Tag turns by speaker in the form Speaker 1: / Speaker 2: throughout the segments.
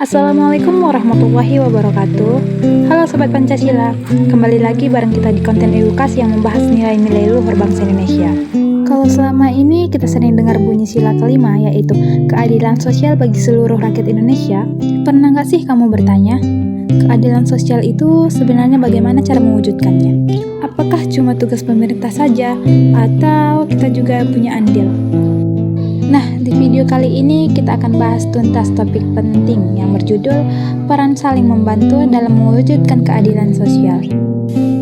Speaker 1: Assalamualaikum warahmatullahi wabarakatuh. Halo Sobat Pancasila, kembali lagi bareng kita di konten edukasi yang membahas nilai-nilai luhur bangsa Indonesia. Kalau selama ini kita sering dengar bunyi sila kelima, yaitu keadilan sosial bagi seluruh rakyat Indonesia, pernah nggak sih kamu bertanya, keadilan sosial itu sebenarnya bagaimana cara mewujudkannya? Apakah cuma tugas pemerintah saja, atau kita juga punya andil? Nah, di video kali ini kita akan bahas tuntas topik penting yang berjudul peran saling membantu dalam mewujudkan keadilan sosial.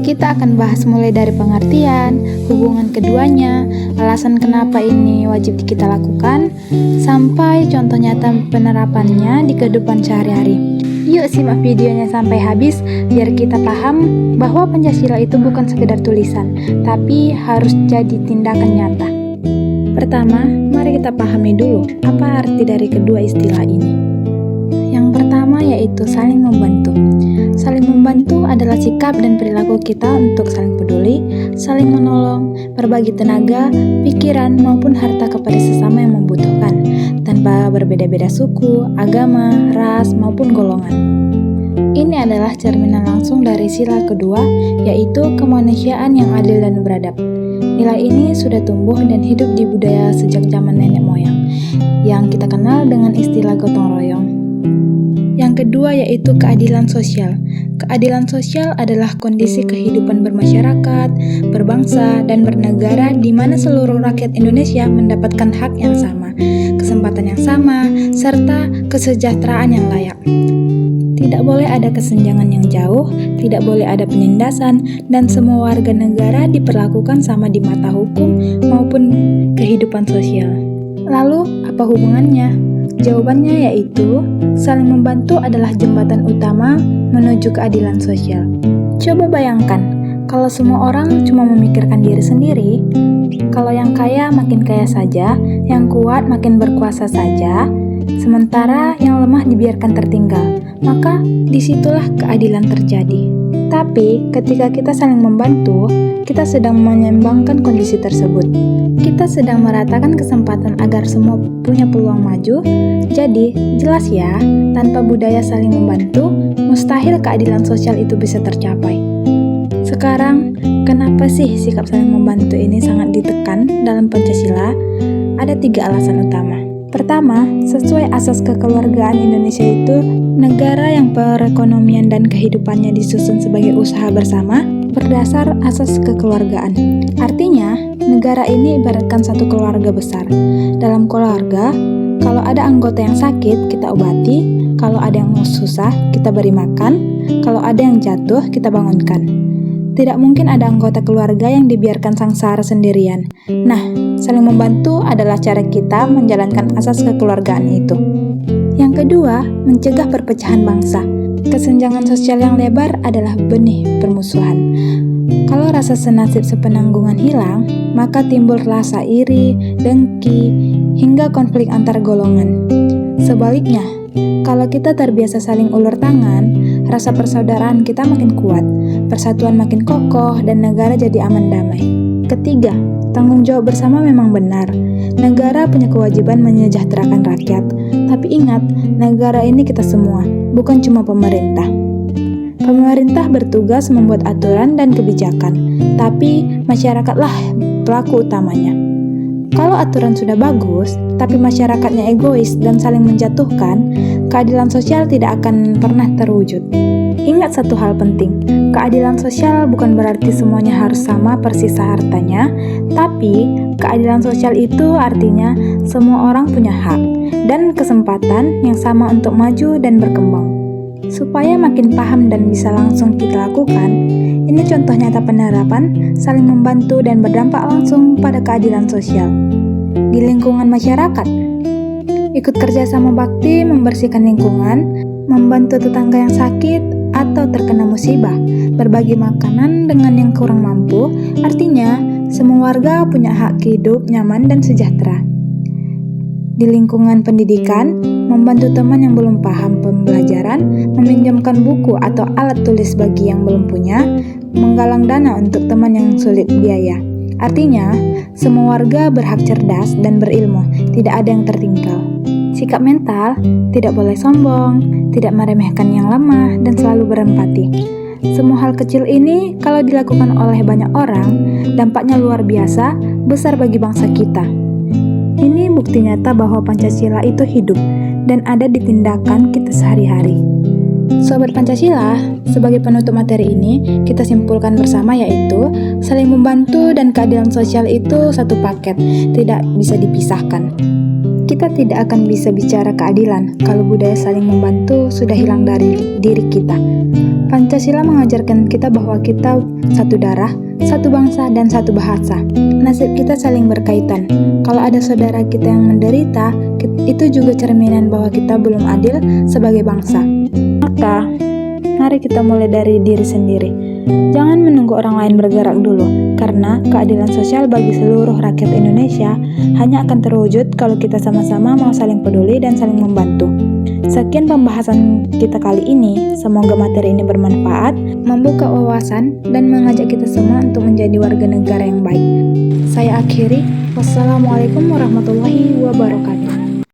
Speaker 1: Kita akan bahas mulai dari pengertian, hubungan keduanya, alasan kenapa ini wajib kita lakukan, sampai contoh nyata penerapannya di kehidupan sehari-hari. Yuk simak videonya sampai habis biar kita paham bahwa Pancasila itu bukan sekedar tulisan, tapi harus jadi tindakan nyata. Pertama, mari kita pahami dulu apa arti dari kedua istilah ini. Yang pertama yaitu saling membantu. Saling membantu adalah sikap dan perilaku kita untuk saling peduli, saling menolong, berbagi tenaga, pikiran maupun harta kepada sesama yang membutuhkan, tanpa berbeda-beda suku, agama, ras maupun golongan. Ini adalah cerminan langsung dari sila kedua, yaitu kemanusiaan yang adil dan beradab. Nilai ini sudah tumbuh dan hidup di budaya sejak zaman nenek moyang, yang kita kenal dengan istilah gotong royong. Yang kedua yaitu keadilan sosial. Keadilan sosial adalah kondisi kehidupan bermasyarakat, berbangsa, dan bernegara di mana seluruh rakyat Indonesia mendapatkan hak yang sama, kesempatan yang sama, serta kesejahteraan yang layak. Tidak boleh ada kesenjangan yang jauh, tidak boleh ada penindasan, dan semua warga negara diperlakukan sama di mata hukum maupun kehidupan sosial. Lalu, apa hubungannya? Jawabannya yaitu, saling membantu adalah jembatan utama menuju keadilan sosial. Coba bayangkan, kalau semua orang cuma memikirkan diri sendiri, kalau yang kaya makin kaya saja, yang kuat makin berkuasa saja, sementara yang lemah dibiarkan tertinggal, maka disitulah keadilan terjadi. Tapi ketika kita saling membantu, kita sedang menyeimbangkan kondisi tersebut. Kita sedang meratakan kesempatan agar semua punya peluang maju. Jadi jelas ya, tanpa budaya saling membantu, mustahil keadilan sosial itu bisa tercapai. Sekarang, kenapa sih sikap saling membantu ini sangat ditekan dalam Pancasila? Ada 3 alasan utama. Pertama, sesuai asas kekeluargaan Indonesia itu, negara yang perekonomian dan kehidupannya disusun sebagai usaha bersama berdasar asas kekeluargaan. Artinya, negara ini ibaratkan satu keluarga besar. Dalam keluarga, kalau ada anggota yang sakit, kita obati. Kalau ada yang susah, kita beri makan. Kalau ada yang jatuh, kita bangunkan. Tidak mungkin ada anggota keluarga yang dibiarkan sangsara sendirian. Nah, saling membantu adalah cara kita menjalankan asas kekeluargaan itu. Yang kedua, mencegah perpecahan bangsa. Kesenjangan sosial yang lebar adalah benih permusuhan. Kalau rasa senasib sepenanggungan hilang, maka timbul rasa iri, dengki, hingga konflik antar golongan. Sebaliknya, kalau kita terbiasa saling ulur tangan, rasa persaudaraan kita makin kuat, persatuan makin kokoh, dan negara jadi aman damai. Ketiga, tanggung jawab bersama memang benar. Negara punya kewajiban menyejahterakan rakyat. Tapi ingat, negara ini kita semua, bukan cuma pemerintah. Pemerintah bertugas membuat aturan dan kebijakan, tapi masyarakatlah pelaku utamanya. Kalau aturan sudah bagus, tapi masyarakatnya egois dan saling menjatuhkan, keadilan sosial tidak akan pernah terwujud. Ingat satu hal penting, keadilan sosial bukan berarti semuanya harus sama persis hartanya, tapi keadilan sosial itu artinya semua orang punya hak dan kesempatan yang sama untuk maju dan berkembang. Supaya makin paham dan bisa langsung kita lakukan, ini contoh nyata penerapan saling membantu dan berdampak langsung pada keadilan sosial. Di lingkungan masyarakat, ikut kerja sama bakti membersihkan lingkungan, membantu tetangga yang sakit atau terkena musibah, berbagi makanan dengan yang kurang mampu, artinya semua warga punya hak hidup nyaman dan sejahtera. Di lingkungan pendidikan, membantu teman yang belum paham pembelajaran, meminjamkan buku atau alat tulis bagi yang belum punya, menggalang dana untuk teman yang sulit biaya. Artinya, semua warga berhak cerdas dan berilmu, tidak ada yang tertinggal. Sikap mental, tidak boleh sombong, tidak meremehkan yang lemah, dan selalu berempati. Semua hal kecil ini kalau dilakukan oleh banyak orang, dampaknya luar biasa, besar bagi bangsa kita. Ini bukti nyata bahwa Pancasila itu hidup dan ada di tindakan kita sehari-hari. Sobat Pancasila, sebagai penutup materi ini, kita simpulkan bersama yaitu saling membantu dan keadilan sosial itu satu paket, tidak bisa dipisahkan. Kita tidak akan bisa bicara keadilan kalau budaya saling membantu sudah hilang dari diri kita. Pancasila mengajarkan kita bahwa kita satu darah, satu bangsa, dan satu bahasa. Nasib kita saling berkaitan. Kalau ada saudara kita yang menderita, itu juga cerminan bahwa kita belum adil sebagai bangsa. Maka, mari kita mulai dari diri sendiri. Jangan menunggu orang lain bergerak dulu, karena keadilan sosial bagi seluruh rakyat Indonesia hanya akan terwujud kalau kita sama-sama mau saling peduli dan saling membantu. Sekian pembahasan kita kali ini, semoga materi ini bermanfaat, membuka wawasan, dan mengajak kita semua untuk menjadi warga negara yang baik. Saya akhiri, wassalamualaikum warahmatullahi wabarakatuh.